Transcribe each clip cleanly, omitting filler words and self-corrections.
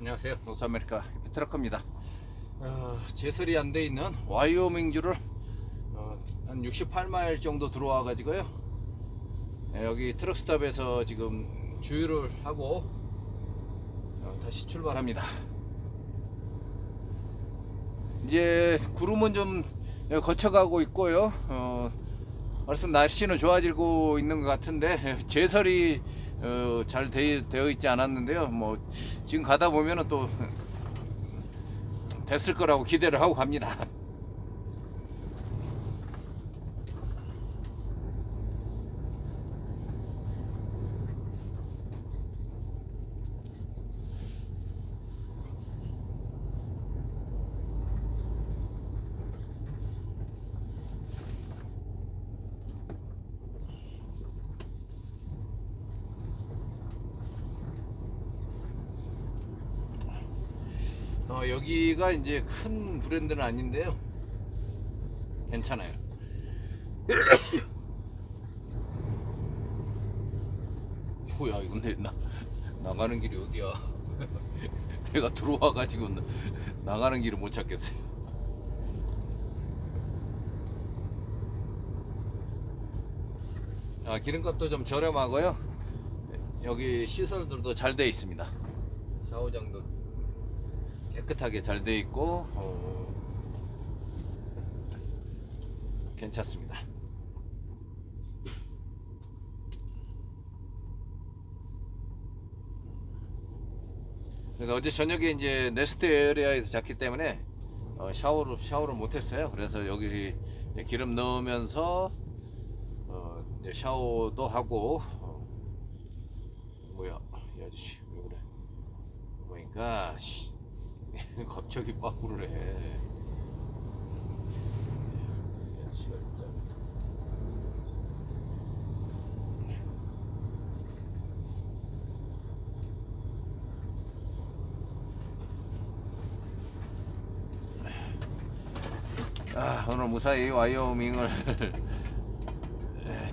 안녕하세요. 노스아메리카 트럭커입니다. 제설이 안 돼 있는 와이오밍주를 한 68마일 정도 들어와 가지고요. 여기 트럭스탑에서 지금 주유를 하고 다시 출발합니다. 이제 구름은 좀 거쳐가고 있고요. 벌써 날씨는 좋아지고 있는 것 같은데 제설이 잘 되어 있지 않았는데요. 뭐 지금 가다 보면은 또 됐을 거라고 기대를 하고 갑니다. 여기가 이제 큰 브랜드는 아닌데요. 괜찮아요. 뭐야 이건 나가는 길이 어디야? 내가 들어와가지고 나가는 길을 못 찾겠어요. 기름값도 좀 저렴하고요. 여기 시설들도 잘 되어 있습니다. 샤워장도 깨끗하게 잘 되어 있고 괜찮습니다. 그래서 어제 저녁에 이제 네스트 에리아에서 잤기 때문에 샤워를 못했어요. 그래서 여기 기름 넣으면서 이제 샤워도 하고 뭐야 이 아저씨 왜 그래? 보니까 갑자기 빠꾸를 해. 오늘 무사히 와이오밍을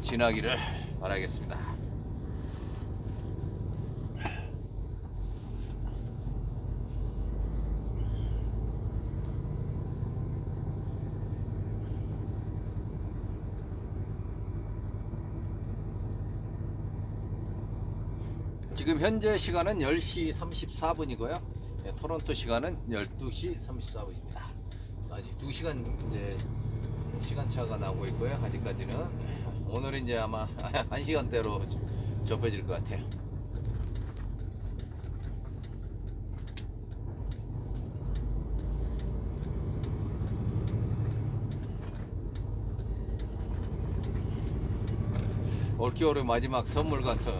지나기를 바라겠습니다. 지금 현재 시간은 10시 34분이고요. 토론토 시간은 12시 34분입니다. 아직 2시간 이제 시간차가 나오고 있고요. 아직까지는 오늘은 이제 아마 1시간대로 접해질 것 같아요. 올겨울의 마지막 선물 같은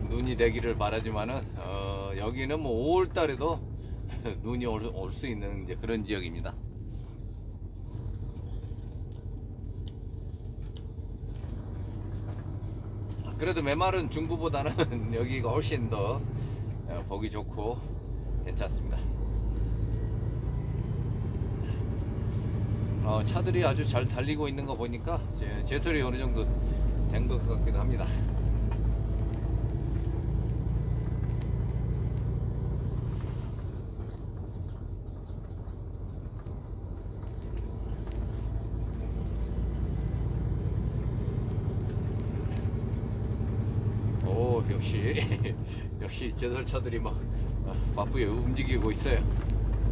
눈이 되기를 바라지만은 여기는 뭐 5월달에도 눈이 올 수 있는 이제 그런 지역입니다. 그래도 메마른 중부보다는 여기가 훨씬 더 보기 좋고 괜찮습니다. 차들이 아주 잘 달리고 있는 거 보니까 제설이 어느 정도 된 것 같기도 합니다. 역시 제설차들이 막 바쁘게 움직이고 있어요.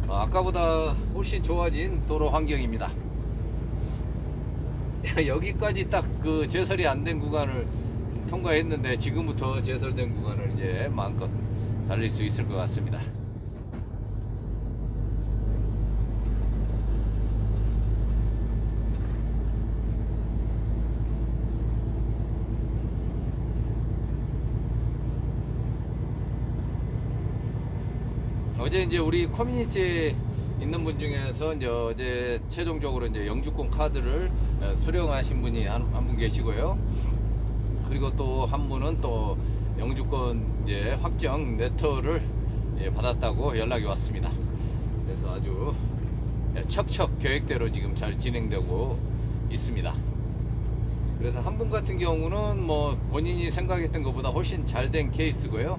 아까보다 훨씬 좋아진 도로 환경입니다. 여기까지 딱 그 제설이 안 된 구간을 통과했는데 지금부터 제설된 구간을 이제 마음껏 달릴 수 있을 것 같습니다. 어제 이제 우리 커뮤니티에 있는 분 중에서 이제 어제 최종적으로 이제 영주권 카드를 수령하신 분이 한 분 계시고요. 그리고 또 한 분은 또 영주권 이제 확정 레터를 받았다고 연락이 왔습니다. 그래서 아주 척척 계획대로 지금 잘 진행되고 있습니다. 그래서 한 분 같은 경우는 뭐 본인이 생각했던 것보다 훨씬 잘 된 케이스고요.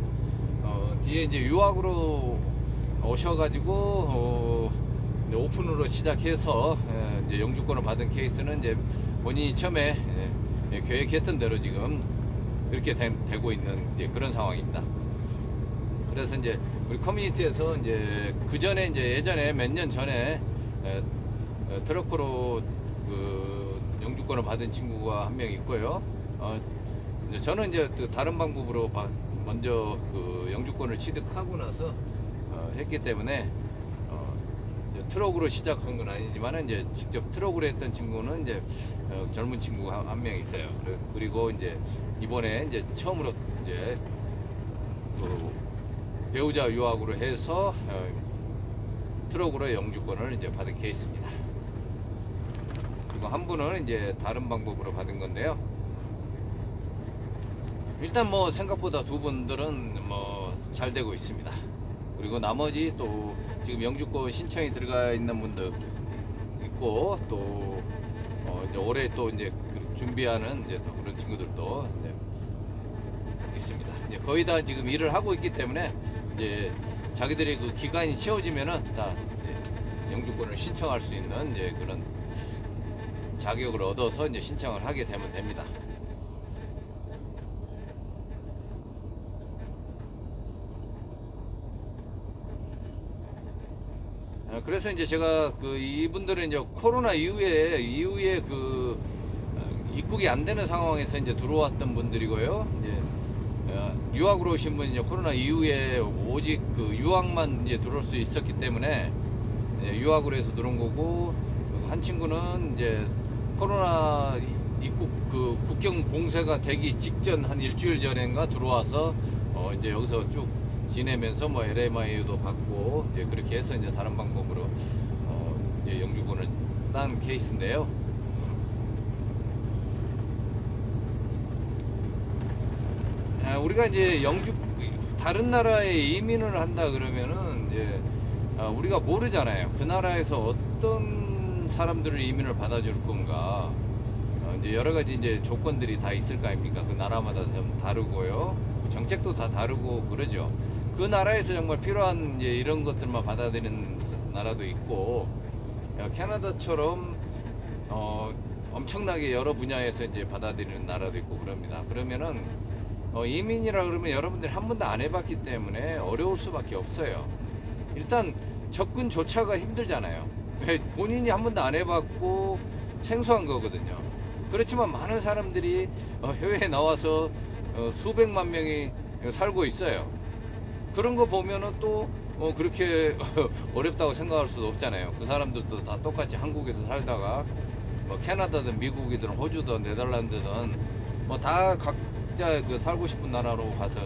뒤에 이제 유학으로 오셔가지고 이제 오픈으로 시작해서 이제 영주권을 받은 케이스는 이제 본인이 처음에 계획했던 대로 지금 그렇게 되고 있는 그런 상황입니다. 그래서 이제 우리 커뮤니티에서 이제 그 전에 이제 예전에 몇 년 전에 트럭으로 그 영주권을 받은 친구가 한 명 있고요. 이제 저는 이제 다른 방법으로 먼저 그 영주권을 취득하고 나서 했기 때문에 트럭으로 시작한 건 아니지만 이제 직접 트럭으로 했던 친구는 이제 젊은 친구가 한 명 있어요. 그리고 이제 이번에 이제 처음으로 이제 그 배우자 유학으로 해서 트럭으로 영주권을 이제 받은 케이스입니다. 그리고 한 분은 이제 다른 방법으로 받은 건데요. 일단 뭐 생각보다 두 분들은 뭐 잘 되고 있습니다. 그리고 나머지 또 지금 영주권 신청이 들어가 있는 분들 있고 또 이제 올해 또 이제 준비하는 이제 또 그런 친구들도 이제 있습니다. 이제 거의 다 지금 일을 하고 있기 때문에 이제 자기들의 그 기간이 채워지면은 다 이제 영주권을 신청할 수 있는 이제 그런 자격을 얻어서 이제 신청을 하게 되면 됩니다. 그래서 이제 제가 그 이분들은 이제 코로나 이후에 그 입국이 안 되는 상황에서 이제 들어왔던 분들이고요. 이제 유학으로 오신 분이 이제 코로나 이후에 오직 그 유학만 이제 들어올 수 있었기 때문에 유학으로 해서 들어온 거고, 한 친구는 이제 코로나 입국 그 국경 봉쇄가 되기 직전 한 일주일 전인가 들어와서 이제 여기서 쭉 지내면서 뭐 LMI도 받고 이제 그렇게 해서 이제 다른 방법으로 이제 영주권을 딴 케이스인데요. 우리가 이제 다른 나라에 이민을 한다 그러면은 이제 우리가 모르잖아요. 그 나라에서 어떤 사람들을 이민을 받아줄 건가. 이제 여러 가지 이제 조건들이 다 있을 거 아닙니까? 그 나라마다 좀 다르고요. 정책도 다 다르고 그러죠. 그 나라에서 정말 필요한 이제 이런 것들만 받아들이는 나라도 있고, 캐나다처럼 엄청나게 여러 분야에서 이제 받아들이는 나라도 있고 그럽니다. 그러면은 이민이라 그러면 여러분들이 한 번도 안 해봤기 때문에 어려울 수밖에 없어요. 일단 접근조차가 힘들잖아요. 본인이 한 번도 안 해봤고 생소한 거거든요. 그렇지만 많은 사람들이 해외에 나와서 수백만 명이 살고 있어요. 그런 거 보면은 또 그렇게 어렵다고 생각할 수도 없잖아요. 그 사람들도 다 똑같이 한국에서 살다가 캐나다든 미국이든 호주든 네덜란드든 뭐 다 각자 그 살고 싶은 나라로 가서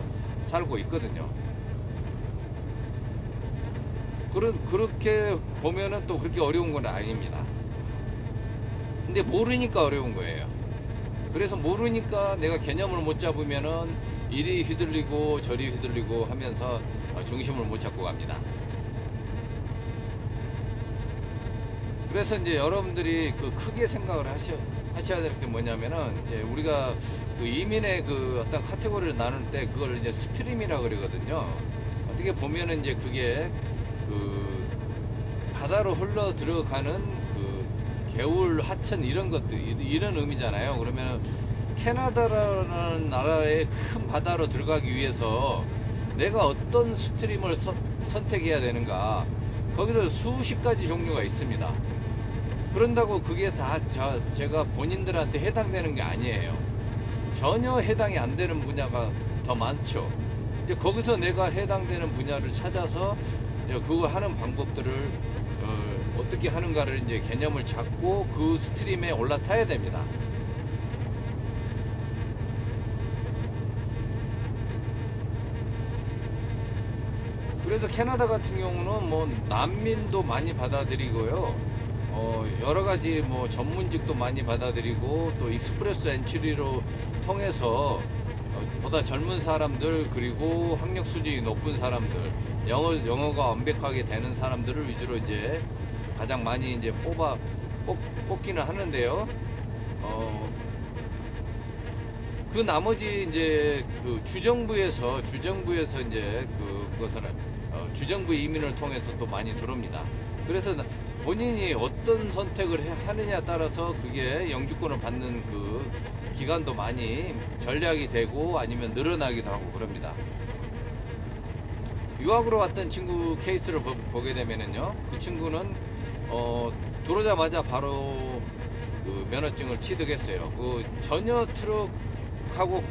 살고 있거든요. 그렇게 보면은 또 그렇게 어려운 건 아닙니다. 근데 모르니까 어려운 거예요. 그래서 모르니까 내가 개념을 못 잡으면은 이리 휘둘리고 저리 휘둘리고 하면서 중심을 못 잡고 갑니다. 그래서 이제 여러분들이 그 크게 생각을 하셔야 될 게 뭐냐면은, 이제 우리가 그 이민의 그 어떤 카테고리를 나눌 때 그걸 이제 스트림이라 그러거든요. 어떻게 보면은 이제 그게 그 바다로 흘러 들어가는 그 개울, 하천 이런 것들, 이런 의미잖아요. 그러면 캐나다라는 나라의 큰 바다로 들어가기 위해서 내가 어떤 스트림을 선택해야 되는가, 거기서 수십 가지 종류가 있습니다. 그런다고 그게 다 제가 본인들한테 해당되는 게 아니에요. 전혀 해당이 안 되는 분야가 더 많죠. 이제 거기서 내가 해당되는 분야를 찾아서 그거 하는 방법들을 어떻게 하는가를 이제 개념을 잡고 그 스트림에 올라타야 됩니다. 그래서 캐나다 같은 경우는 뭐 난민도 많이 받아들이고요. 여러 가지 뭐 전문직도 많이 받아들이고, 또 익스프레스 엔트리로 통해서 보다 젊은 사람들, 그리고 학력 수준이 높은 사람들, 영어가 완벽하게 되는 사람들을 위주로 이제 가장 많이 이제 뽑기는 하는데요. 그 나머지 이제 그 주정부에서 이제 그것을 주정부 이민을 통해서 또 많이 들어옵니다. 그래서 본인이 어떤 선택을 하느냐에 따라서 그게 영주권을 받는 그 기간도 많이 전략이 되고 아니면 늘어나기도 하고 그럽니다. 유학으로 왔던 친구 케이스를 보게 되면은요, 그 친구는 들어오자마자 바로 그 면허증을 취득했어요. 그 전혀 트럭하고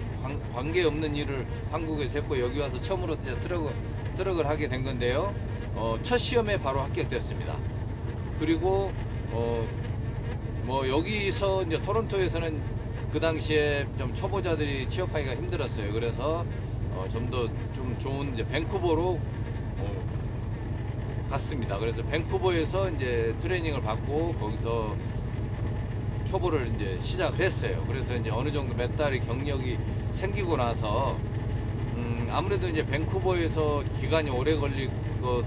관계없는 일을 한국에서 했고 여기 와서 처음으로 트럭을 하게 된 건데요. 첫 시험에 바로 합격됐습니다. 그리고 뭐 여기서 이제 토론토에서는 그 당시에 좀 초보자들이 취업하기가 힘들었어요. 그래서 좀 더 좀 좋은 이제 밴쿠버로 갔습니다. 그래서 밴쿠버에서 이제 트레이닝을 받고 거기서 초보를 이제 시작을 했어요. 그래서 이제 어느 정도 몇 달의 경력이 생기고 나서 아무래도 이제 밴쿠버에서 기간이 오래 걸릴 것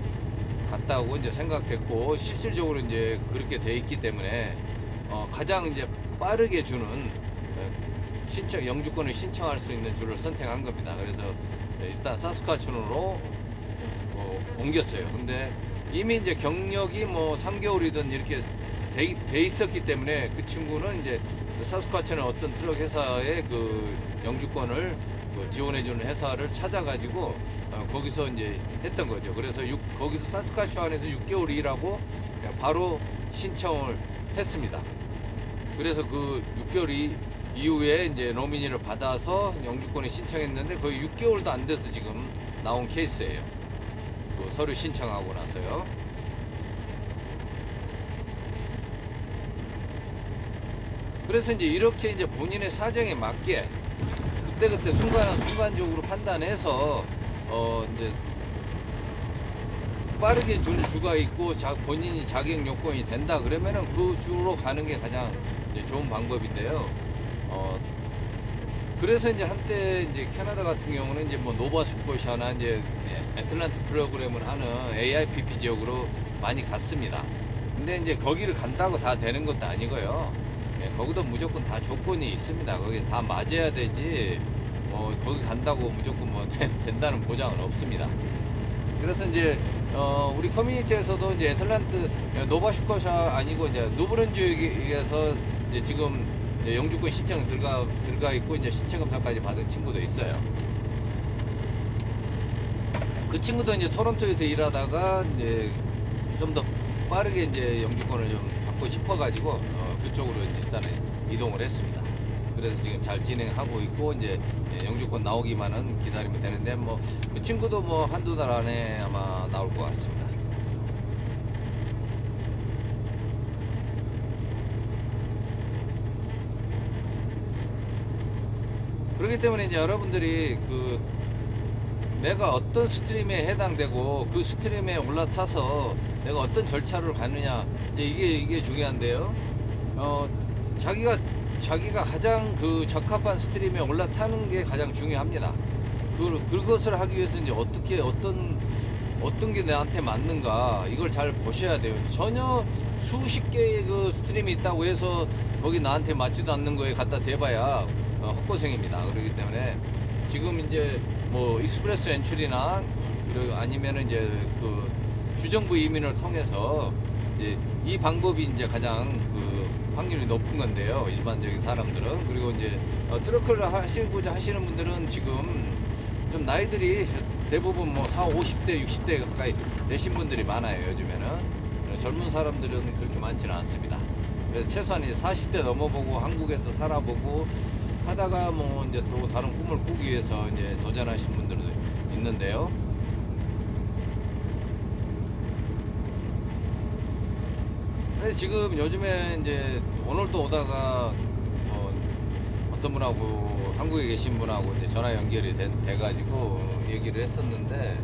같다고 이제 생각됐고 실질적으로 이제 그렇게 돼 있기 때문에 가장 이제 빠르게 주는 영주권을 신청할 수 있는 주를 선택한 겁니다. 그래서 일단 사스카춘으로 옮겼어요. 근데 이미 이제 경력이 뭐 3개월이든 이렇게 돼 있었기 때문에 그 친구는 이제 사스카춘의 어떤 트럭 회사의 그 영주권을 지원해주는 회사를 찾아가지고 거기서 이제 했던 거죠. 그래서 거기서 사스카추안에서 6개월 일하고 바로 신청을 했습니다. 그래서 그 6개월 이후에 이제 노미니를 받아서 영주권을 신청했는데 거의 6개월도 안 돼서 지금 나온 케이스예요. 그 서류 신청하고 나서요. 그래서 이제 이렇게 이제 본인의 사정에 맞게 그때그때 순간적으로 판단해서 이제 빠르게 주는 주가 있고 본인이 자격 요건이 된다 그러면은 그 주로 가는 게 가장 이제 좋은 방법인데요. 그래서 이제 한때 이제 캐나다 같은 경우는 이제 뭐 노바스코샤나 이제 애틀란트 프로그램을 하는 AIPP 지역으로 많이 갔습니다. 근데 이제 거기를 간다고 다 되는 것도 아니고요. 거기도 무조건 다 조건이 있습니다. 거기 다 맞아야 되지. 거기 간다고 무조건 뭐 된다는 보장은 없습니다. 그래서 이제 우리 커뮤니티에서도 이제 애틀란트 노바스코샤 아니고 이제 누브른주에서 이제 지금 영주권 신청 들어가 있고 이제 신청 검사까지 받은 친구도 있어요. 그 친구도 이제 토론토에서 일하다가 이제 좀 더 빠르게 이제 영주권을 좀 받고 싶어가지고 그쪽으로 일단은 이동을 했습니다. 그래서 지금 잘 진행하고 있고 이제 영주권 나오기만은 기다리면 되는데 뭐 그 친구도 뭐 한두 달 안에 아마 나올 것 같습니다. 그렇기 때문에 이제 여러분들이 내가 어떤 스트림에 해당되고 그 스트림에 올라타서 내가 어떤 절차를 가느냐 이게 중요한데요. 자기가 가장 적합한 스트림에 올라타는 게 가장 중요합니다. 그것을 하기 위해서 이제 어떤 게 나한테 맞는가 이걸 잘 보셔야 돼요. 전혀 수십 개의 그 스트림이 있다고 해서 거기 나한테 맞지도 않는 거에 갖다 대봐야 헛고생입니다. 그렇기 때문에 지금 이제 뭐 익스프레스 엔출이나 그리고 아니면은 이제 그 주정부 이민을 통해서 이제 이 방법이 이제 가장 확률이 높은 건데요. 일반적인 사람들은. 그리고 이제 트러크를 하시고자 하시는 분들은 지금 좀 나이들이 대부분 뭐 50대, 60대 가까이 되신 분들이 많아요. 요즘에는. 젊은 사람들은 그렇게 많지는 않습니다. 그래서 최소한 이제 40대 넘어보고 한국에서 살아보고 하다가 뭐 이제 또 다른 꿈을 꾸기 위해서 이제 도전하시는 분들도 있는데요. 그래서 지금 요즘에 이제 오늘도 오다가 어떤 분하고 한국에 계신 분하고 이제 전화 연결이 돼가지고 얘기를 했었는데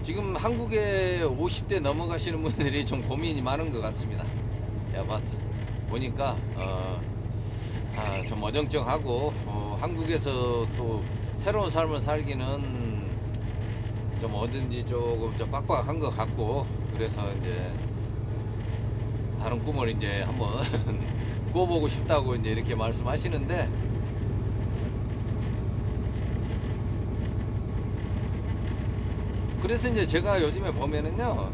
지금 한국에 50대 넘어가시는 분들이 좀 고민이 많은 것 같습니다. 보니까 좀 어정쩡하고 한국에서 또 새로운 삶을 살기는 좀 어딘지 조금 좀 빡빡한 것 같고 그래서 이제 다른 꿈을 이제 한번 꿔보고 싶다고 이제 이렇게 말씀하시는데 그래서 이제 제가 요즘에 보면은요,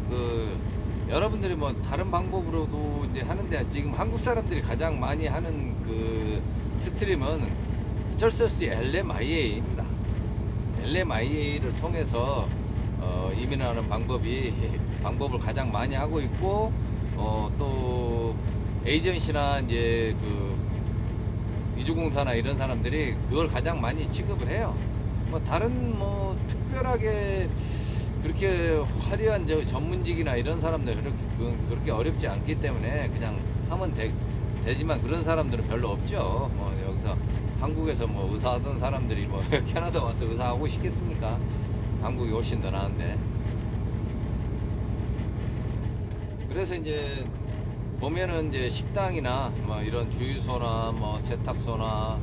여러분들이 뭐 다른 방법으로도 이제 하는데, 지금 한국 사람들이 가장 많이 하는 그 스트림은 어쩔 수 없이 LMIA입니다. LMIA를 통해서 이민하는 방법을 가장 많이 하고 있고, 또 에이전시나 이제 그 이주공사나 이런 사람들이 그걸 가장 많이 취급을 해요. 뭐 다른 뭐 특별하게 그렇게 화려한 전문직이나 이런 사람들 그렇게 어렵지 않기 때문에 그냥 하면 되지만, 그런 사람들은 별로 없죠. 뭐 여기서 한국에서 뭐 의사 하던 사람들이 뭐 캐나다 와서 의사 하고 싶겠습니까? 한국이 훨씬 더 나은데. 그래서 이제 보면은 이제 식당이나 뭐 이런 주유소나 뭐 세탁소나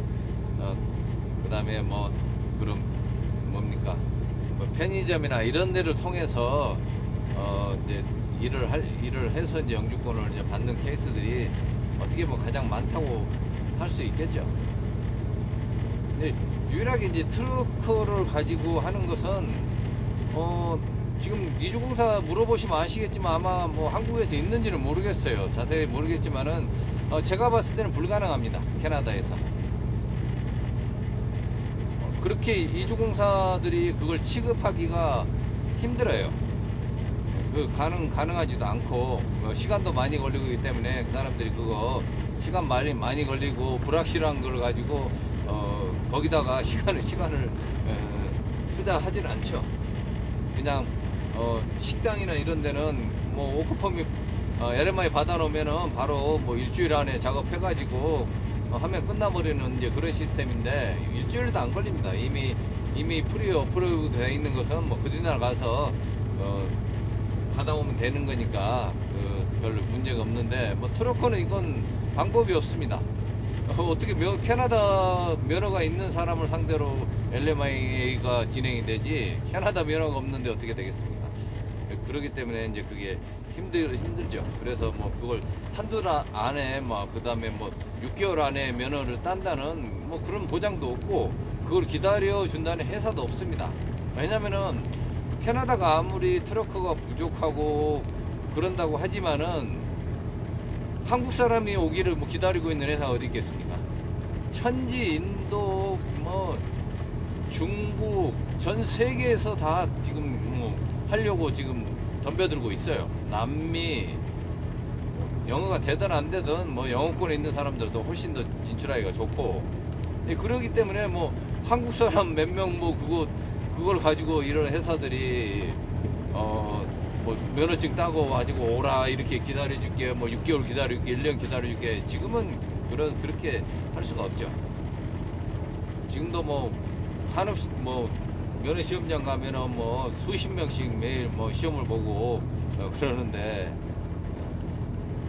그다음에 뭐 그런 뭡니까, 뭐 편의점이나 이런 데를 통해서 이제 일을 해서 이제 영주권을 이제 받는 케이스들이 어떻게 보면 가장 많다고 할 수 있겠죠. 근데 유일하게 이제 트러크를 가지고 하는 것은 지금 이주공사 물어보시면 아시겠지만, 아마 뭐 한국에서 있는지는 모르겠어요. 자세히 모르겠지만은 제가 봤을 때는 불가능합니다. 캐나다에서. 그렇게 이주공사들이 그걸 취급하기가 힘들어요. 가능하지도 않고, 시간도 많이 걸리고 있기 때문에 그 사람들이 그거 시간 많이 걸리고 불확실한 걸 가지고 거기다가 시간을 투자하지는 않죠. 그냥 식당이나 이런 데는 뭐 워크퍼밋 LMI 받아놓으면은 바로 뭐 일주일 안에 작업해가지고 하면 끝나버리는 이제 그런 시스템인데, 일주일도 안 걸립니다. 이미 프리 어프로브 되어 있는 것은 뭐 그디날 가서 받아오면 되는 거니까 별로 문제가 없는데, 뭐 트러커는 이건 방법이 없습니다. 어떻게 캐나다 면허가 있는 사람을 상대로 LMIA가 진행이 되지, 캐나다 면허가 없는데 어떻게 되겠습니까? 그렇기 때문에 이제 그게 힘들죠. 그래서 뭐 그걸 한두 달 안에 그 다음에 뭐 6개월 안에 면허를 딴다는 뭐 그런 보장도 없고, 그걸 기다려 준다는 회사도 없습니다. 왜냐면은 캐나다가 아무리 트러크가 부족하고 그런다고 하지만은 한국 사람이 오기를 뭐 기다리고 있는 회사가 어디 있겠습니까? 천지, 인도, 뭐 중국, 전 세계에서 다 지금 뭐 하려고 지금 덤벼들고 있어요. 남미, 영어가 되든 안 되든 뭐 영어권에 있는 사람들도 훨씬 더 진출하기가 좋고, 그러기 때문에 뭐 한국 사람 몇 명 뭐 그걸 가지고 이런 회사들이 뭐 면허증 따고 가지고 오라, 이렇게 기다려줄게, 뭐 6개월 기다려줄게, 1년 기다려줄게, 지금은 그렇게 할 수가 없죠. 지금도 뭐 한없이 뭐 면허 시험장 가면은 뭐 수십 명씩 매일 뭐 시험을 보고 그러는데,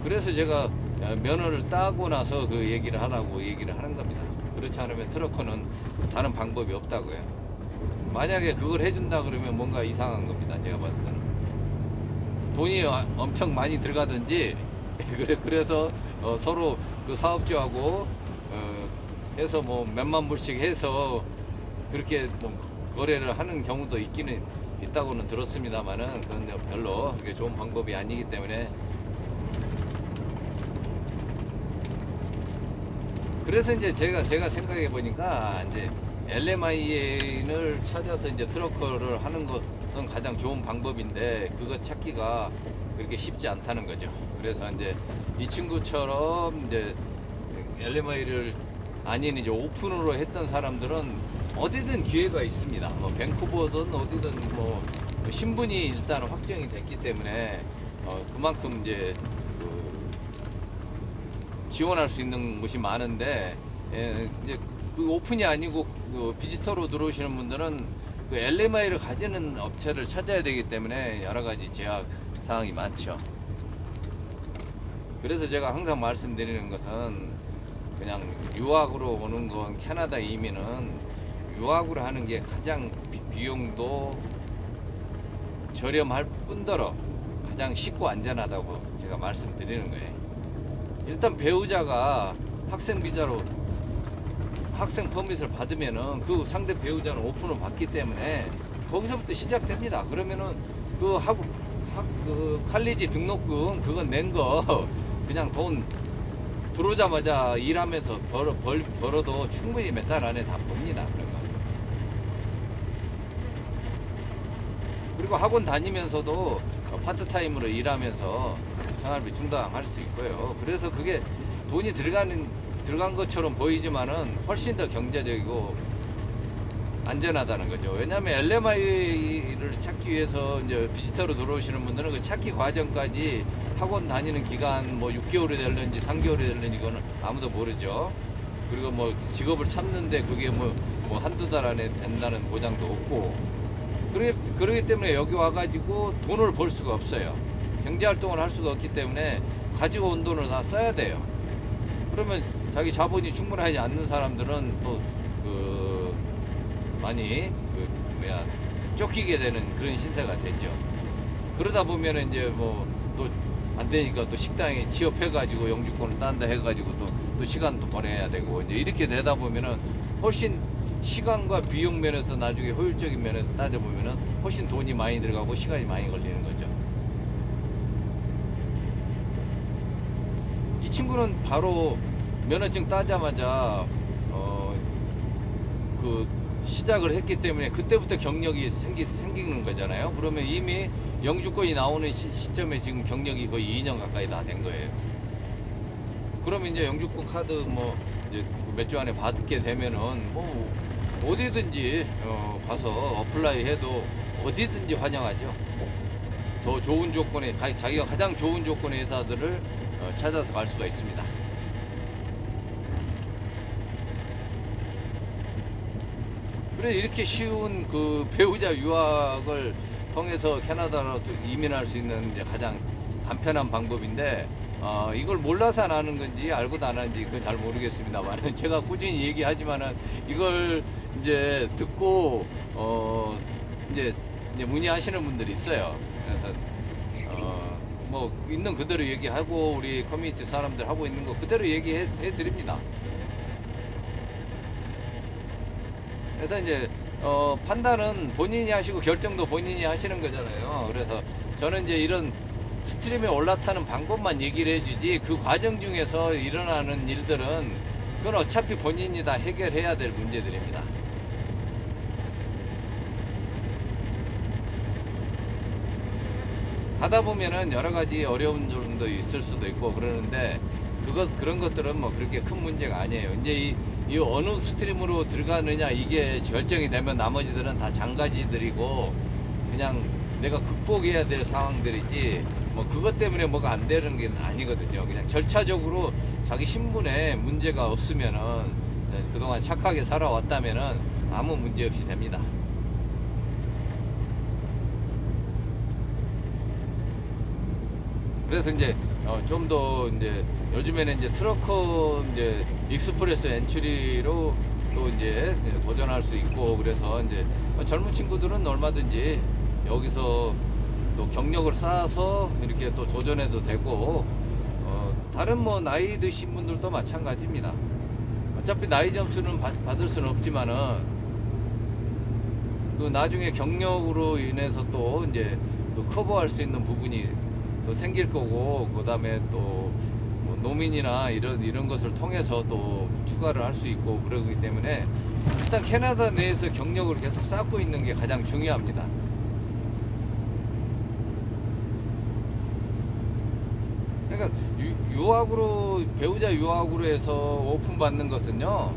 그래서 제가 면허를 따고 나서 그 얘기를 하는 겁니다. 그렇지 않으면 트러커는 다른 방법이 없다고요. 만약에 그걸 해준다 그러면 뭔가 이상한 겁니다. 제가 봤을 때는 돈이 엄청 많이 들어가든지 그래서 서로 그 사업주하고 해서 뭐 몇만 불씩 해서 그렇게 뭐 거래를 하는 경우도 있기는 있다고는 들었습니다만은, 그런데 별로 그게 좋은 방법이 아니기 때문에. 그래서 이제 제가 생각해 보니까 이제 LMIN을 찾아서 이제 트러커를 하는 것은 가장 좋은 방법인데, 그거 찾기가 그렇게 쉽지 않다는 거죠. 그래서 이제 이 친구처럼 이제 LMI를 아닌 이제 오픈으로 했던 사람들은 어디든 기회가 있습니다. 뭐 밴쿠버든 어디든 뭐 신분이 일단 확정이 됐기 때문에 그만큼 이제 지원할 수 있는 곳이 많은데, 이제 그 오픈이 아니고 비지터로 들어오시는 분들은 그 LMI를 가지는 업체를 찾아야 되기 때문에 여러 가지 제약 사항이 많죠. 그래서 제가 항상 말씀드리는 것은, 그냥 유학으로 오는 건, 캐나다 이민은 유학으로 하는 게 가장 비용도 저렴할 뿐더러 가장 쉽고 안전하다고 제가 말씀드리는 거예요. 일단 배우자가 학생 비자로 학생 퍼밋을 받으면은 그 상대 배우자는 오픈을 받기 때문에 거기서부터 시작됩니다. 그러면은 그 칼리지 등록금 그건 낸 거 그냥 돈 들어오자마자 일하면서 벌어도 충분히 몇 달 안에 다 봅니다. 그런 거. 그리고 학원 다니면서도 파트타임으로 일하면서 생활비 충당할 수 있고요. 그래서 그게 돈이 들어간 것처럼 보이지만은 훨씬 더 경제적이고 안전하다는 거죠. 왜냐하면 LMI를 찾기 위해서 이제 비지터로 들어오시는 분들은 그 찾기 과정까지 학원 다니는 기간 뭐 6개월이 될는지 3개월이 될는지 그거는 아무도 모르죠. 그리고 뭐 직업을 찾는데 그게 뭐 한두 달 안에 된다는 보장도 없고 그러기 때문에 여기 와가지고 돈을 벌 수가 없어요. 경제활동을 할 수가 없기 때문에 가지고 온 돈을 다 써야 돼요. 그러면 자기 자본이 충분하지 않는 사람들은 또 많이 쫓기게 되는 그런 신세가 되죠. 그러다 보면 이제 뭐 또 안 되니까 또 식당에 취업해가지고 영주권을 딴다 해가지고 또 시간도 보내야 되고 이제 이렇게 되다 보면은 훨씬 시간과 비용 면에서 나중에 효율적인 면에서 따져보면은 훨씬 돈이 많이 들어가고 시간이 많이 걸리는 거죠. 이 친구는 바로 면허증 따자마자 시작을 했기 때문에 그때부터 경력이 생기는 거잖아요. 그러면 이미 영주권이 나오는 시점에 지금 경력이 거의 2년 가까이 다 된 거예요. 그러면 이제 영주권 카드 뭐 이제 몇 주 안에 받게 되면은 뭐 어디든지 가서 어플라이 해도 어디든지 환영하죠. 더 좋은 조건에 자기가 가장 좋은 조건의 회사들을 찾아서 갈 수가 있습니다. 그래서 이렇게 쉬운 그 배우자 유학을 통해서 캐나다로 이민할 수 있는 이제 가장 간편한 방법인데 이걸 몰라서 안 하는 건지 알고도 안 하는지 그건 잘 모르겠습니다만 제가 꾸준히 얘기하지만은 이걸 이제 듣고 이제 문의하시는 분들이 있어요. 그래서 뭐 있는 그대로 얘기하고 우리 커뮤니티 사람들 하고 있는 거 그대로 얘기해 드립니다. 그래서 이제 판단은 본인이 하시고 결정도 본인이 하시는 거잖아요. 그래서 저는 이제 이런 스트림에 올라타는 방법만 얘기를 해주지 그 과정 중에서 일어나는 일들은 그건 어차피 본인이 다 해결해야 될 문제들입니다. 하다 보면은 여러 가지 어려운 점도 있을 수도 있고 그러는데 그런 것들은 뭐 그렇게 큰 문제가 아니에요. 이제 이 어느 스트림으로 들어가느냐 이게 결정이 되면 나머지들은 다 장가지들이고 그냥 내가 극복해야 될 상황들이지 뭐 그것 때문에 뭐가 안 되는 게 아니거든요. 그냥 절차적으로 자기 신분에 문제가 없으면은 그동안 착하게 살아왔다면은 아무 문제 없이 됩니다. 그래서 이제 좀 더 이제 요즘에는 이제 트러커 이제 익스프레스 엔트리로 또 이제 도전할 수 있고 그래서 이제 젊은 친구들은 얼마든지 여기서 또 경력을 쌓아서 이렇게 또 도전해도 되고 다른 뭐 나이 드신 분들도 마찬가지입니다. 어차피 나이 점수는 받을 수는 없지만은 그 나중에 경력으로 인해서 또 이제 그 커버할 수 있는 부분이 또 생길 거고 그 다음에 또 뭐 노민이나 이런 것을 통해서 또 추가를 할 수 있고 그러기 때문에 일단 캐나다 내에서 경력을 계속 쌓고 있는 게 가장 중요합니다. 그러니까 유학으로 배우자 유학으로 해서 오픈 받는 것은요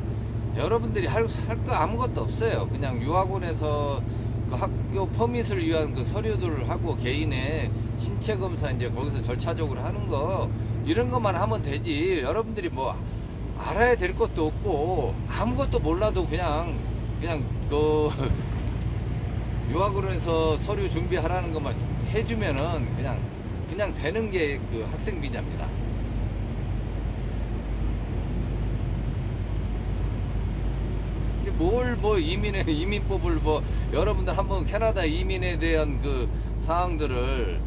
여러분들이 할 거 아무것도 없어요. 그냥 유학원에서 그 학교 퍼밋을 위한 그 서류들을 하고 개인의 신체 검사 이제 거기서 절차적으로 하는 거 이런 것만 하면 되지. 여러분들이 뭐 알아야 될 것도 없고 아무것도 몰라도 그냥 그 유학원에서 서류 준비하라는 것만 해주면은 그냥 되는 게 그 학생 비자입니다. 뭘 뭐 이민법을 뭐 여러분들 한번 캐나다 이민에 대한 그 사항들을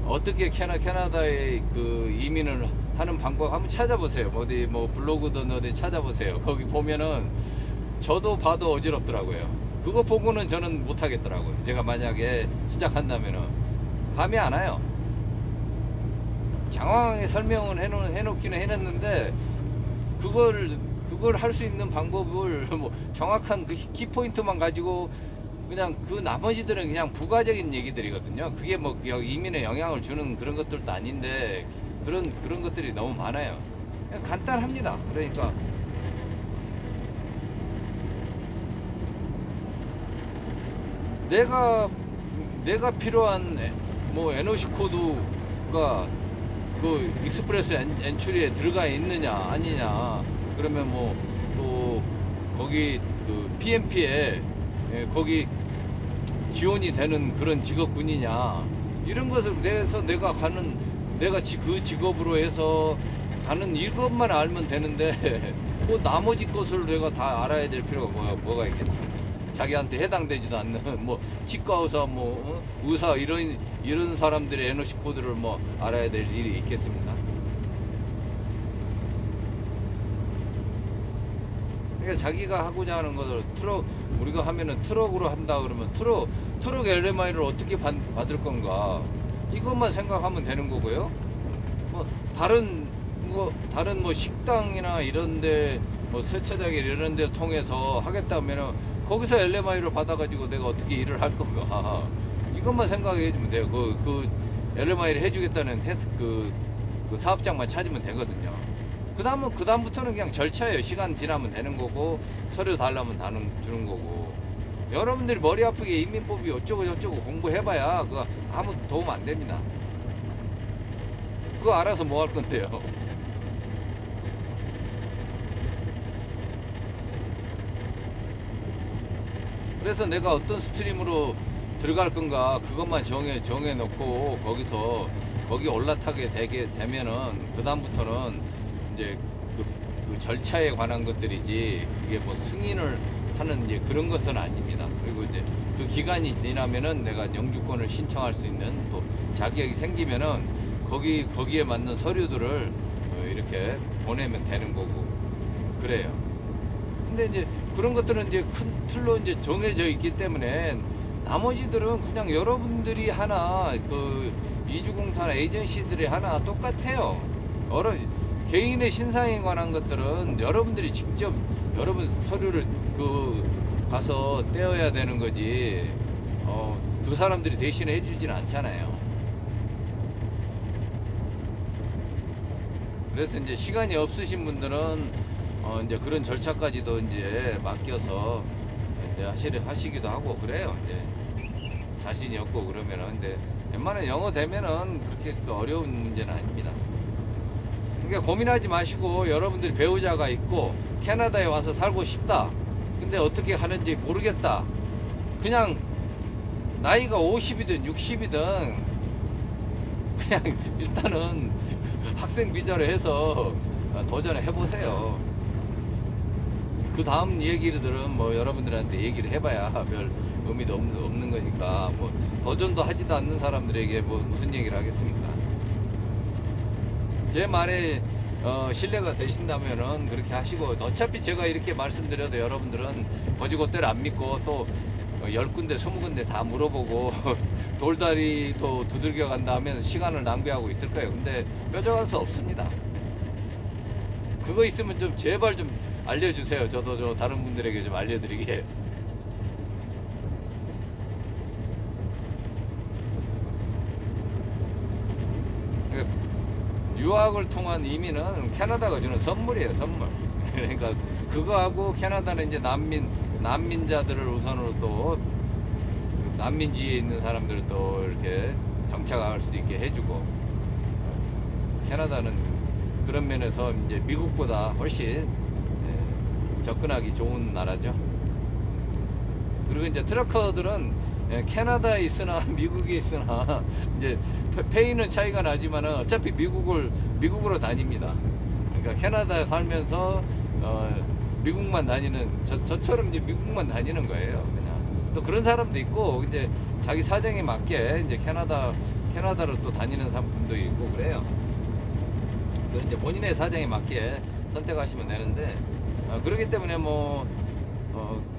어떻게 캐나다의 그 이민을 하는 방법 한번 찾아보세요. 어디 뭐 블로그든 어디 찾아보세요. 거기 보면은 저도 봐도 어지럽더라고요. 그거 보고는 저는 못 하겠더라고요. 제가 만약에 시작한다면은 감이 안 와요. 장황하게 설명은 해놓기는 해놨는데 그걸 할 수 있는 방법을 뭐 정확한 그 키포인트만 가지고 그냥 그 나머지들은 그냥 부가적인 얘기들이거든요. 그게 뭐 이민에 영향을 주는 그런 것들도 아닌데 그런 것들이 너무 많아요. 그냥 간단합니다. 그러니까 내가 필요한 뭐 NOC 코드가 그 익스프레스 엔츄리에 들어가 있느냐 아니냐, 그러면 뭐 또 거기 그 PMP에 거기 지원이 되는 그런 직업군이냐, 이런 것을 대해서 내가 그 직업으로 해서 가는 이것만 알면 되는데 뭐 나머지 것을 내가 다 알아야 될 필요가 뭐가 있겠어. 자기한테 해당되지도 않는 뭐 치과 의사 뭐 의사 이런 사람들의 NOC 코드를 뭐 알아야 될 일이 있겠습니까? 그러니까 자기가 하고자 하는 것을 우리가 하면은 트럭으로 한다 그러면 트럭 LMI를 어떻게 받을 건가, 이것만 생각하면 되는 거고요. 뭐 다른 뭐 식당이나 이런데 뭐 세차장 이런데 통해서 하겠다면은 거기서 LMI를 받아가지고 내가 어떻게 일을 할 건가, 이것만 생각해 주면 돼요. 그 LMI를 해주겠다는 그 사업장만 찾으면 되거든요. 그 다음부터는 그냥 절차예요. 시간 지나면 되는 거고, 서류 달라면 주는 거고. 여러분들이 머리 아프게 인민법이 어쩌고 저쩌고 공부해봐야 그거 아무 도움 안 됩니다. 그거 알아서 뭐 할 건데요. 그래서 내가 어떤 스트림으로 들어갈 건가 그것만 정해 놓고 거기 올라타게 되면은 그 다음부터는 이제 그 절차에 관한 것들이지, 그게 뭐 승인을 하는 이제 그런 것은 아닙니다. 그리고 이제 그 기간이 지나면은 내가 영주권을 신청할 수 있는 또 자격이 생기면은 거기에 맞는 서류들을 이렇게 보내면 되는 거고 그래요. 근데 이제 그런 것들은 이제 큰 틀로 이제 정해져 있기 때문에 나머지들은 그냥 여러분들이 하나 그 이주공사나 에이전시들이 하나 똑같아요. 개인의 신상에 관한 것들은 여러분들이 직접 여러분 서류를 가서 떼어야 되는 거지, 그 사람들이 대신에 해주지는 않잖아요. 그래서 이제 시간이 없으신 분들은 이제 그런 절차까지도 이제 맡겨서 이제 하시기도 하고 그래요. 이제 자신이 없고 그러면은, 근데 웬만한 영어 되면은 그렇게 어려운 문제는 아닙니다. 그러니까 고민하지 마시고, 여러분들이 배우자가 있고 캐나다에 와서 살고 싶다, 근데 어떻게 하는지 모르겠다, 그냥 나이가 50이든 60이든 그냥 일단은 학생 비자로 해서 도전을 해보세요. 그 다음 얘기들은 뭐 여러분들한테 얘기를 해봐야 별 의미도 없는 거니까, 뭐 도전도 하지도 않는 사람들에게 뭐 무슨 얘기를 하겠습니까? 제 말에 신뢰가 되신다면은 그렇게 하시고, 어차피 제가 이렇게 말씀드려도 여러분들은 거지것대로 안 믿고 또 10군데 20군데 다 물어보고 돌다리도 두들겨 간다 하면 시간을 낭비하고 있을 거예요. 근데 뾰족할 수 없습니다. 그거 있으면 좀 제발 좀 알려주세요. 저도 다른 분들에게 좀 알려드리게. 유학을 통한 이민은 캐나다가 주는 선물이에요, 선물. 그러니까 그거하고 캐나다는 이제 난민자들을 우선으로 또 난민지에 있는 사람들을 또 이렇게 정착할 수 있게 해주고, 캐나다는 그런 면에서 이제 미국보다 훨씬 접근하기 좋은 나라죠. 그리고 이제 트러커들은 캐나다에 있으나 미국에 있으나 이제 페이는 차이가 나지만은 어차피 미국으로 다닙니다. 그러니까 캐나다에 살면서 미국만 다니는 저처럼 이제 미국만 다니는 거예요. 그냥 또 그런 사람도 있고, 이제 자기 사정에 맞게 이제 캐나다로 또 다니는 분도 있고 그래요. 그건 이제 본인의 사정에 맞게 선택하시면 되는데, 그렇기 때문에 뭐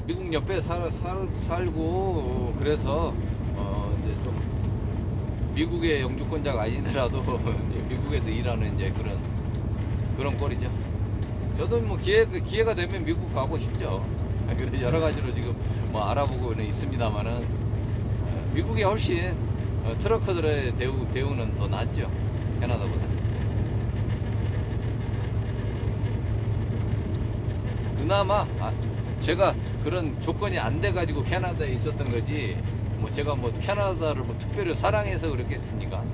미국 옆에 살고 그래서 이제 좀 미국의 영주권자가 아니더라도 이제 미국에서 일하는 이제 그런 꼴이죠. 저도 뭐 기회가 되면 미국 가고 싶죠. 그래서 여러 가지로 지금 뭐 알아보고는 있습니다만은 미국이 훨씬 트러커들의 대우는 더 낫죠. 캐나다보다. 그나마 제가 그런 조건이 안 돼 가지고 캐나다에 있었던 거지. 뭐 제가 뭐 캐나다를 뭐 특별히 사랑해서 그렇겠습니까?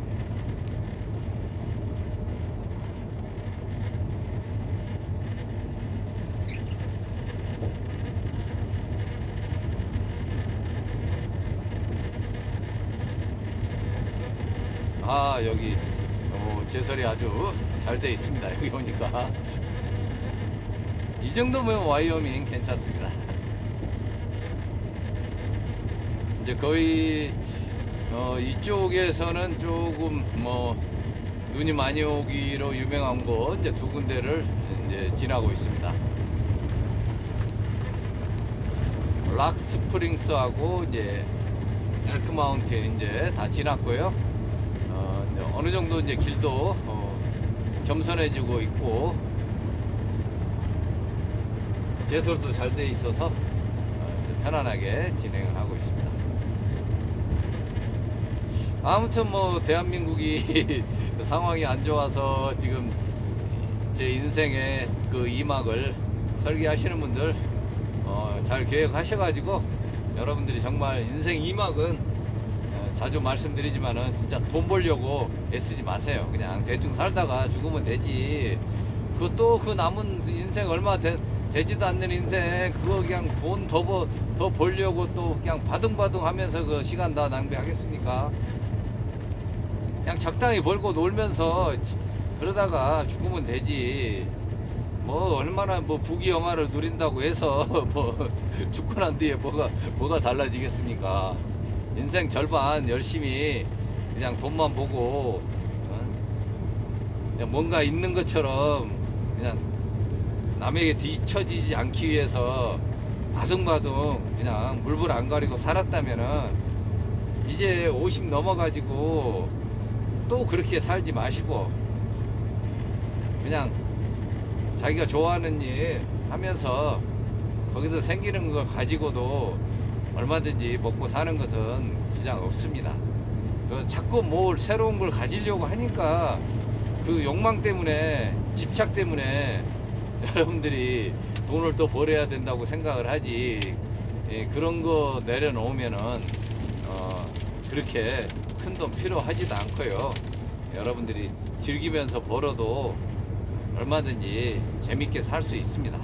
여기 제설이 아주 잘 돼 있습니다. 여기 오니까 이 정도면 와이어밍 괜찮습니다. 이제 거의 이쪽에서는 조금 뭐 눈이 많이 오기로 유명한 곳 이제 두 군데를 이제 지나고 있습니다. 락 스프링스하고 이제 엘크 마운틴 이제 다 지났고요. 어느 정도 이제 길도 겸손해지고 있고 제설도 잘 돼 있어서 편안하게 진행을 하고 있습니다. 아무튼 뭐 대한민국이 상황이 안 좋아서 지금 제 인생의 그 2막을 설계하시는 분들 잘 계획하셔가지고 여러분들이 정말 인생 2막은 자주 말씀드리지만은 진짜 돈 벌려고 애쓰지 마세요. 그냥 대충 살다가 죽으면 되지. 그것도 그 남은 인생 얼마 되지도 않는 인생 그거 그냥 돈 더 벌려고 또 그냥 바둥바둥 하면서 그 시간 다 낭비하겠습니까? 그냥 적당히 벌고 놀면서 그러다가 죽으면 되지. 뭐 얼마나 뭐 부귀영화를 누린다고 해서 뭐 죽고 난 뒤에 뭐가 달라지겠습니까? 인생 절반 열심히 그냥 돈만 보고 그냥 뭔가 있는 것처럼 그냥 남에게 뒤처지지 않기 위해서 바둥바둥 그냥 물불 안 가리고 살았다면은 이제 50 넘어가지고 또 그렇게 살지 마시고 그냥 자기가 좋아하는 일 하면서 거기서 생기는 거 가지고도 얼마든지 먹고 사는 것은 지장 없습니다. 자꾸 뭘 새로운 걸 가지려고 하니까 그 욕망 때문에 집착 때문에 여러분들이 돈을 더 벌어야 된다고 생각을 하지 그런 거 내려놓으면은 그렇게 큰 돈 필요하지도 않고요. 여러분들이 즐기면서 벌어도 얼마든지 재밌게 살 수 있습니다.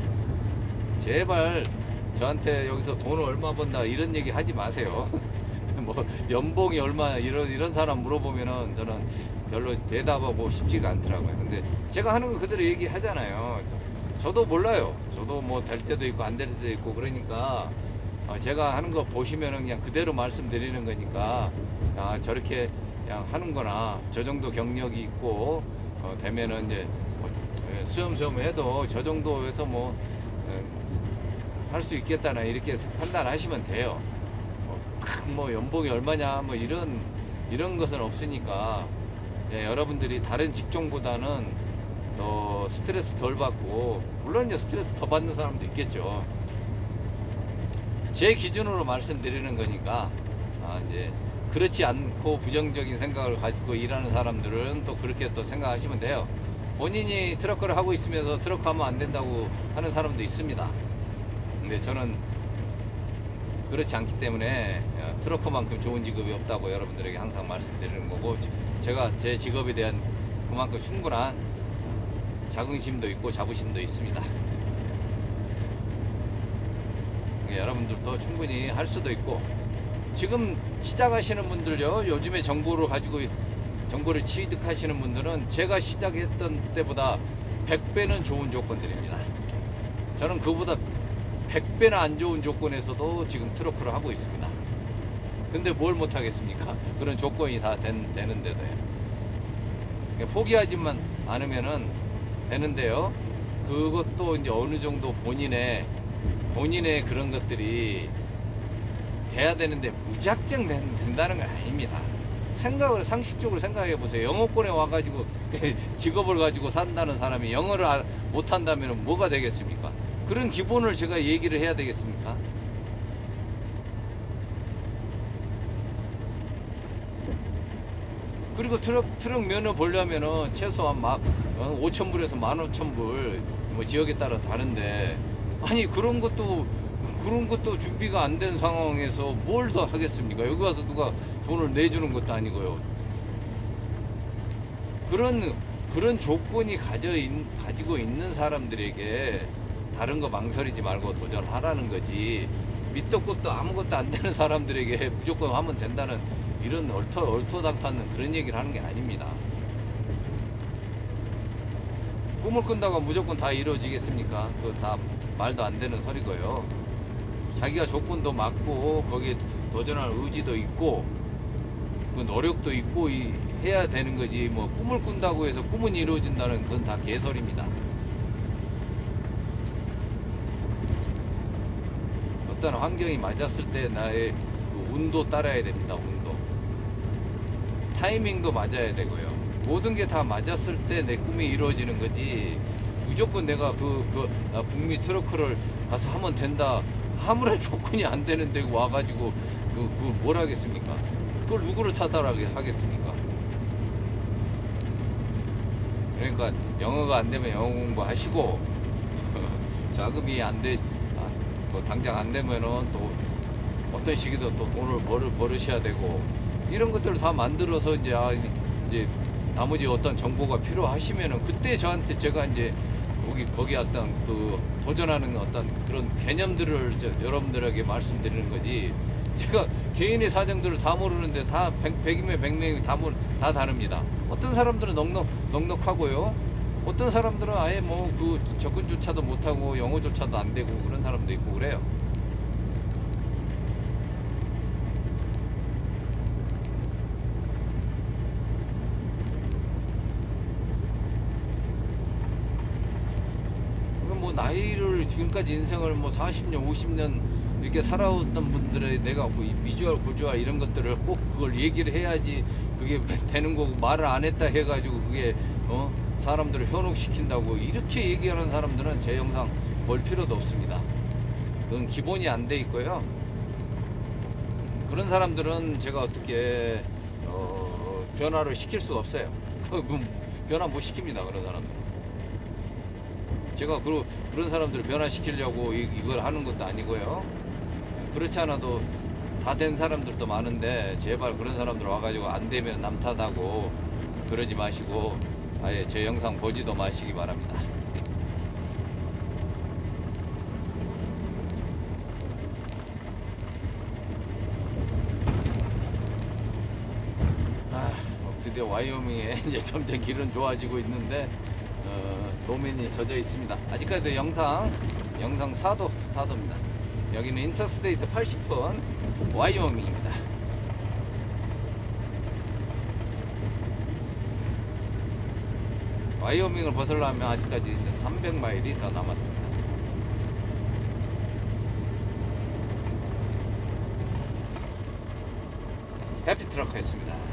제발 저한테 여기서 돈을 얼마 번다 이런 얘기 하지 마세요. 뭐 연봉이 얼마 이런 사람 물어보면은 저는 별로 대답하고 싶지가 않더라고요. 근데 제가 하는 거 그대로 얘기하잖아요. 저도 몰라요. 저도 뭐 될 때도 있고 안 될 때도 있고 그러니까 제가 하는 거 보시면은 그냥 그대로 말씀드리는 거니까 저렇게 그냥 하는거나 저 정도 경력이 있고 되면은 이제 뭐 수염수염 해도 저 정도에서 뭐 할 수 있겠다나 이렇게 판단하시면 돼요. 뭐 연봉이 얼마냐 뭐 이런 것은 없으니까 여러분들이 다른 직종보다는 더 스트레스 덜 받고 물론 이제 스트레스 더 받는 사람도 있겠죠. 제 기준으로 말씀드리는 거니까 이제 그렇지 않고 부정적인 생각을 가지고 일하는 사람들은 또 그렇게 또 생각하시면 돼요. 본인이 트럭커를 하고 있으면서 트럭 하면 안 된다고 하는 사람도 있습니다. 근데 저는 그렇지 않기 때문에 트럭커만큼 좋은 직업이 없다고 여러분들에게 항상 말씀드리는 거고 제가 제 직업에 대한 그만큼 충분한 자긍심도 있고 자부심도 있습니다. 여러분들도 충분히 할 수도 있고 지금 시작하시는 분들요 요즘에 정보를 취득하시는 분들은 제가 시작했던 때보다 100배는 좋은 조건들입니다. 저는 그보다 100배나 안 좋은 조건에서도 지금 트럭크를 하고 있습니다. 근데 뭘 못하겠습니까? 그런 조건이 다 되는데도요. 포기하지만 않으면은 되는데요. 그것도 이제 어느 정도 본인의 본인의 그런 것들이 돼야 되는데 무작정 된다는 건 아닙니다. 생각을 상식적으로 생각해 보세요. 영어권에 와가지고 직업을 가지고 산다는 사람이 영어를 못한다면 뭐가 되겠습니까? 그런 기본을 제가 얘기를 해야 되겠습니까? 그리고 트럭 면허 보려면은 최소한 막 5,000불에서 15,000불 뭐 지역에 따라 다른데, 아니 그런 것도 준비가 안 된 상황에서 뭘 더 하겠습니까? 여기 와서 누가 돈을 내주는 것도 아니고요. 그런 조건이 가지고 있는 사람들에게 다른 거 망설이지 말고 도전하라는 거지, 밑도 끝도 아무것도 안 되는 사람들에게 무조건 하면 된다는 이런 얼토당토하는 그런 얘기를 하는 게 아닙니다. 꿈을 꾼다고 무조건 다 이루어지겠습니까? 그거 다 말도 안 되는 소리고요. 자기가 조건도 맞고 거기에 도전할 의지도 있고 그 노력도 있고 해야 되는 거지, 뭐 꿈을 꾼다고 해서 꿈은 이루어진다는 그건 다 개소리입니다. 어떤 환경이 맞았을 때 나의 그 운도 따라야 됩니다. 운도, 타이밍도 맞아야 되고요. 모든 게 다 맞았을 때 내 꿈이 이루어지는 거지, 무조건 내가 북미 트러크를 가서 하면 된다, 아무런 조건이 안 되는데 와가지고 그걸 뭘 하겠습니까? 그걸 누구를 탓하라고 하겠습니까? 그러니까 영어가 안 되면 영어 공부하시고 자금이 뭐 당장 안 되면은 또 어떤 시기도 또 돈을 벌으셔야 되고, 이런 것들을 다 만들어서 이제 나머지 어떤 정보가 필요하시면은 그때 저한테 제가 이제 거기 어떤 그 도전하는 어떤 그런 개념들을 여러분들에게 말씀드리는 거지, 제가 개인의 사정들을 다 모르는데 다 100이면 100명이 다 다릅니다. 어떤 사람들은 넉넉하고요. 어떤 사람들은 아예 뭐 그 접근조차도 못하고 영어조차도 안 되고 그런 사람도 있고 그래요. 뭐 나이를 지금까지 인생을 뭐 40년 50년 이렇게 살아왔던 분들의 내가 뭐 미주알 고주알 이런 것들을 꼭 그걸 얘기를 해야지 그게 되는 거고, 말을 안 했다 해가지고 그게 사람들을 현혹시킨다고 이렇게 얘기하는 사람들은 제 영상 볼 필요도 없습니다. 그건 기본이 안 돼 있고요. 그런 사람들은 제가 어떻게 변화를 시킬 수가 없어요. 변화 못 시킵니다. 그런 사람들. 제가 그런 사람들을 변화시키려고 이걸 하는 것도 아니고요. 그렇지 않아도 다 된 사람들도 많은데 제발 그런 사람들 와가지고 안 되면 남 탓하고 그러지 마시고 아예 제 영상 보지도 마시기 바랍니다. 드디어 와이오밍에 이제 점점 길은 좋아지고 있는데路面이 젖어 있습니다. 아직까지도 영상 4도입니다. 여기는 인터스테이트 80번 와이오밍입니다. 와이오밍을 벗으려면 아직까지 이제 300마일이 더 남았습니다. 해피트럭크였습니다.